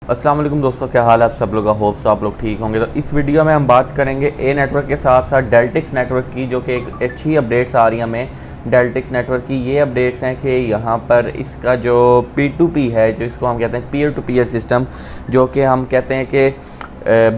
अस्सलाम वालेकुम दोस्तों, क्या हाल है आप सब लोग का। होप सो आप लोग ठीक होंगे। तो इस वीडियो में हम बात करेंगे ए नेटवर्क के साथ साथ डेल्टिक्स नेटवर्क की, जो कि एक अच्छी अपडेट्स आ रही हैं हमें डेल्टिक्स नेटवर्क की। ये अपडेट्स हैं कि यहाँ पर इसका जो P2P है, जो इसको हम कहते हैं पीयर टू पीयर सिस्टम, जो कि हम कहते हैं कि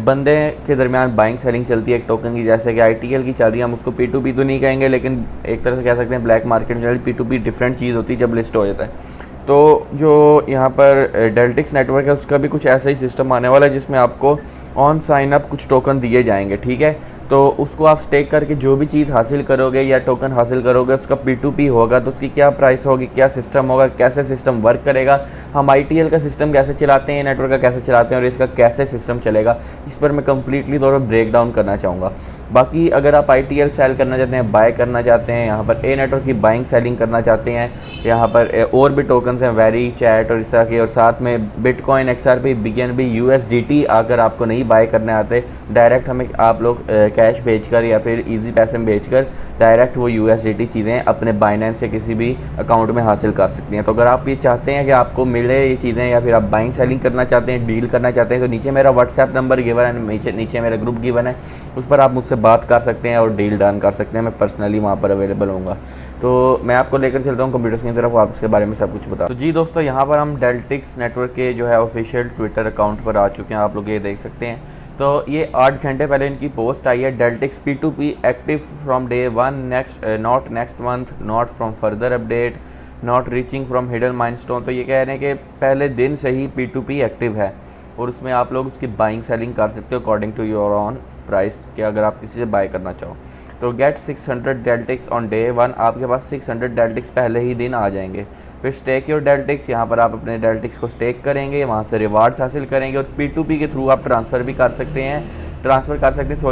बंदे के दरमियान बाइंग सेलिंग चलती है एक टोकन की, जैसे कि ITL की चल रही है। हम उसको P2P तो नहीं कहेंगे, लेकिन एक तरह से कह सकते हैं ब्लैक मार्केट में P2P डिफरेंट चीज़ होती है जब लिस्ट हो जाता है। तो जो यहाँ पर डेल्टिक्स नेटवर्क है उसका भी कुछ ऐसा ही सिस्टम आने वाला है, जिसमें आपको ऑन साइन अप कुछ टोकन दिए जाएंगे। ठीक है, तो उसको आप स्टेक करके जो भी चीज़ हासिल करोगे या टोकन हासिल करोगे उसका P2P होगा। तो उसकी क्या प्राइस होगी, क्या सिस्टम होगा, कैसे सिस्टम वर्क करेगा, हम ITL का सिस्टम कैसे चलाते हैं, नेटवर्क का कैसे चलाते हैं और इसका कैसे सिस्टम चलेगा, इस पर मैं कम्प्लीटली तौर पर ब्रेक डाउन करना चाहूँगा। बाकी अगर आप ITL सेल करना चाहते हैं, बाय करना चाहते हैं, यहाँ पर ए नेटवर्क की बाइंग सेलिंग करना चाहते हैं, यहाँ पर और भी टोकन्स हैं वेरी चैट और इस तरह के, और साथ में बिटकॉइन, XRP, BNB, USDT अगर आपको नहीं बाय करने आते, डायरेक्ट हमें आप लोग कैश भेजकर या फिर इजी पैसे में भेजकर डायरेक्ट वो USDT चीज़ें अपने बाइनेंस से किसी भी अकाउंट में हासिल कर सकती हैं। तो अगर आप ये चाहते हैं कि आपको मिले ये चीज़ें या फिर आप बाइंग सेलिंग करना चाहते हैं, डील करना चाहते हैं, तो नीचे मेरा व्हाट्सएप नंबर गिवन है, नीचे मेरा ग्रुप गिवन है, उस पर आप मुझसे बात कर सकते हैं और डील डन कर सकते हैं। मैं पर्सनली वहाँ पर अवेलेबल हूँगा। तो मैं आपको लेकर चलता हूँ कंप्यूटर्स की तरफ, आप इसके बारे में सब कुछ बता। तो जी दोस्तों, यहाँ पर हम डेल्टिक्स नेटवर्क के जो है ऑफिशियल ट्विटर अकाउंट पर आ चुके हैं, आप लोग ये देख सकते हैं। तो ये 8 घंटे पहले इनकी पोस्ट आई है, डेल्टिक्स P2P active from day 1, not next month, not from further update, not reaching from hidden milestone. तो ये कह रहे हैं कि पहले दिन से ही P2P एक्टिव है और उसमें आप लोग उसकी बाइंग सेलिंग कर सकते हो according to your own price के, अगर आप किसी से बाय करना चाहो। तो गेट 600 डेल्टिक्स ऑन डे 1, आपके पास 600 डेल्टिक्स पहले ही दिन आ जाएंगे। फिर स्टेक योर डेल्टिक्स, यहाँ पर आप अपने डेल्टिक्स को स्टेक करेंगे, वहाँ से रिवार्ड्स हासिल करेंगे और P2P के थ्रू आप ट्रांसफ़र भी कर सकते हैं,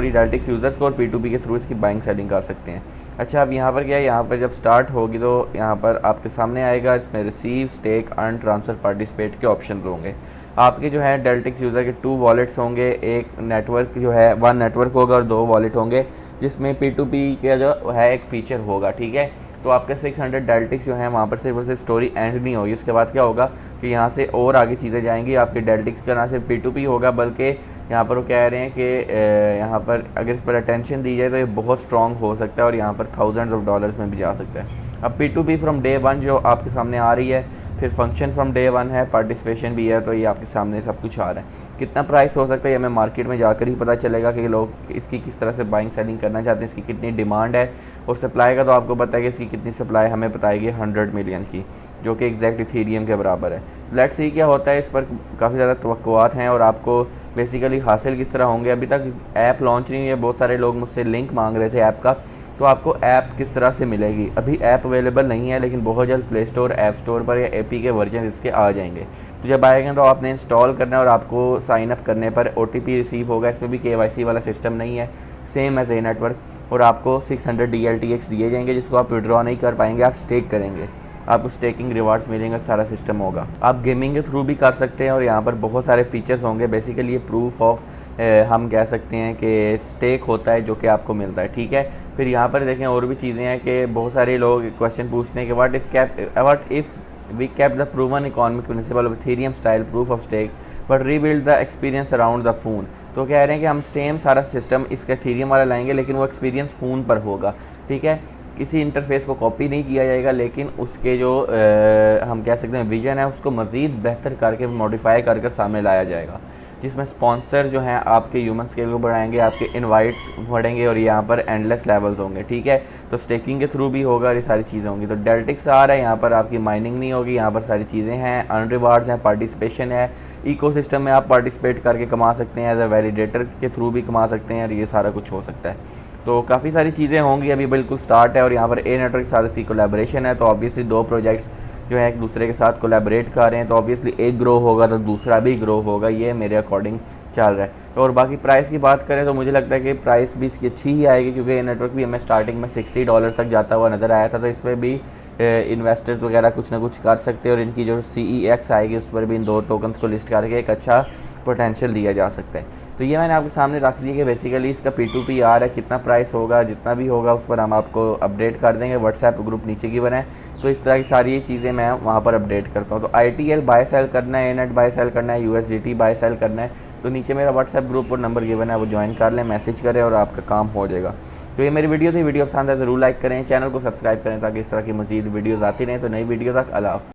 डेल्टिक्स यूज़र्स को, और P2P के थ्रू इसकी बाइंग सेलिंग कर सकते हैं। अच्छा, अब यहाँ पर क्या है, यहाँ पर जब स्टार्ट होगी तो यहाँ पर आपके सामने आएगा, इसमें receive, stake, earn, transfer, participate के ऑप्शन होंगे। आपके जो है डेल्टिक्स यूज़र के 2 वॉलेट्स होंगे, एक नेटवर्क जो है 1 नेटवर्क होगा और 2 वॉलेट होंगे, जिसमें P2P का जो है एक फ़ीचर होगा। ठीक है, तो आपके 600 डेल्टिक्स जो हैं वहाँ पर सिर्फ वैसे स्टोरी एंड नहीं होगी। उसके बाद क्या होगा कि यहाँ से और आगे चीज़ें जाएंगी। आपके डेल्टिक्स का ना सिर्फ P2P होगा, बल्कि यहाँ पर वो कह रहे हैं कि यहाँ पर अगर इस पर अटेंशन दी जाए तो ये बहुत स्ट्रॉन्ग हो सकता है और यहाँ पर थाउजेंड्स ऑफ डॉलर्स में भी जा सकता है। अब P2P फ्रॉम डे 1 जो आपके सामने आ रही है, फिर फंक्शन फ्रॉम डे 1 है, पार्टिसिपेशन भी है, तो ये आपके सामने सब कुछ आ रहा है। कितना प्राइस हो सकता है ये हमें मार्केट में जाकर ही पता चलेगा कि लोग इसकी किस तरह से बाइंग सेलिंग करना चाहते हैं, इसकी कितनी डिमांड है। और सप्लाई का तो आपको पता है कि इसकी कितनी सप्लाई हमें बताएगी 100 मिलियन की, जो कि एग्जैक्ट इथेरियम के बराबर है। लेट्स सी क्या होता है, इस पर काफ़ी ज़्यादा तवक्कुआत हैं और आपको बेसिकली हासिल किस तरह होंगे। अभी तक ऐप लॉन्च नहीं हुई है, बहुत सारे लोग मुझसे लिंक मांग रहे थे ऐप का, तो आपको ऐप किस तरह से मिलेगी। अभी ऐप अवेलेबल नहीं है, लेकिन बहुत जल्द प्ले स्टोर, ऐप स्टोर पर या एपी के वर्जन इसके आ जाएंगे। तो जब आएंगे तो आपने इंस्टॉल करना है और आपको साइन अप करने पर OTP रिसीव होगा। इसमें भी KYC वाला सिस्टम नहीं है, सेम एज ए नेटवर्क। और आपको 600 DLTX दिए जाएंगे, जिसको आप विड्रॉ नहीं कर पाएंगे, आप स्टेक करेंगे, आपको स्टेकिंग रिवार्ड्स मिलेंगे, सारा सिस्टम होगा। आप गेमिंग के थ्रू भी कर सकते हैं और यहाँ पर बहुत सारे फीचर्स होंगे। बेसिकली ये प्रूफ ऑफ हम कह सकते हैं कि स्टेक होता है जो कि आपको मिलता है। ठीक है, फिर यहाँ पर देखें और भी चीज़ें हैं कि बहुत सारे लोग क्वेश्चन पूछते हैं कि what if we kept the proven economic principle of Ethereum style proof of stake but rebuild the experience around the phone. तो कह रहे हैं कि हम सेम सारा सिस्टम इसका इथेरियम वाला लाएंगे, लेकिन वो एक्सपीरियंस फ़ोन पर होगा। ठीक है, किसी इंटरफेस को कॉपी नहीं किया जाएगा, लेकिन उसके जो हम कह सकते हैं विजन है उसको मज़ीद बेहतर करके मॉडिफाई करके सामने लाया जाएगा, जिसमें स्पॉन्सर जो हैं आपके ह्यूमन स्केल को बढ़ाएंगे, आपके इनवाइट्स बढ़ेंगे और यहाँ पर एंडलेस लेवल्स होंगे। ठीक है, तो स्टेकिंग के थ्रू भी होगा और ये सारी चीज़ें होंगी। तो डेल्टिक्स आ रहा है, यहाँ पर आपकी माइनिंग नहीं होगी, यहाँ पर सारी चीज़ें हैं, अर्न रिवार्ड्स हैं, पार्टिसिपेशन है, इकोसिस्टम में आप पार्टिसिपेट करके कमा सकते हैं, एज अ वैलिडेटर के थ्रू भी कमा सकते हैं और ये सारा कुछ हो सकता है। तो काफ़ी सारी चीज़ें होंगी, अभी बिल्कुल स्टार्ट है। और यहाँ पर ए नेटवर्क साथ इसकी कोलैबोरेशन है, तो ऑब्वियसली 2 प्रोजेक्ट्स जो है एक दूसरे के साथ कोलैबोरेट कर रहे हैं, तो ऑब्वियसली एक ग्रो होगा तो दूसरा भी ग्रो होगा, ये मेरे अकॉर्डिंग चल रहा है। और बाकी प्राइस की बात करें तो मुझे लगता है कि प्राइस भी इसकी अच्छी ही आएगी, क्योंकि ये नेटवर्क भी हमें स्टार्टिंग में $60 तक जाता हुआ नज़र आया था। तो इस पर भी इन्वेस्टर्स वगैरह कुछ ना कुछ कर सकते हैं और इनकी जो CEX आएगी उस पर भी इन 2 टोकन्स को लिस्ट करके एक अच्छा पोटेंशियल दिया जा सकता है। तो ये मैंने आपके सामने रख दिया कि बेसिकली इसका P2P आ रहा है, कितना प्राइस होगा, जितना भी होगा उस पर हम आपको अपडेट कर देंगे। व्हाट्सएप ग्रुप नीचे की बनाए, तो इस तरह की सारी चीज़ें मैं वहाँ पर अपडेट करता हूँ। तो ITL बाय सेल करना है, ANET बाय सेल करना है, USDT बाय सेल करना है, तो नीचे मेरा व्हाट्सएप ग्रुप और नंबर गिवन है, वो ज्वाइन कर लें, मैसेज करें और आपका काम हो जाएगा। तो ये मेरी वीडियो थी, वीडियो पसंद है ज़रूर लाइक करें, चैनल को सब्सक्राइब करें ताकि इस तरह की मज़ीद वीडियोज़ आती रहें। तो नई वीडियो तक अल्लाह हाफ़िज़।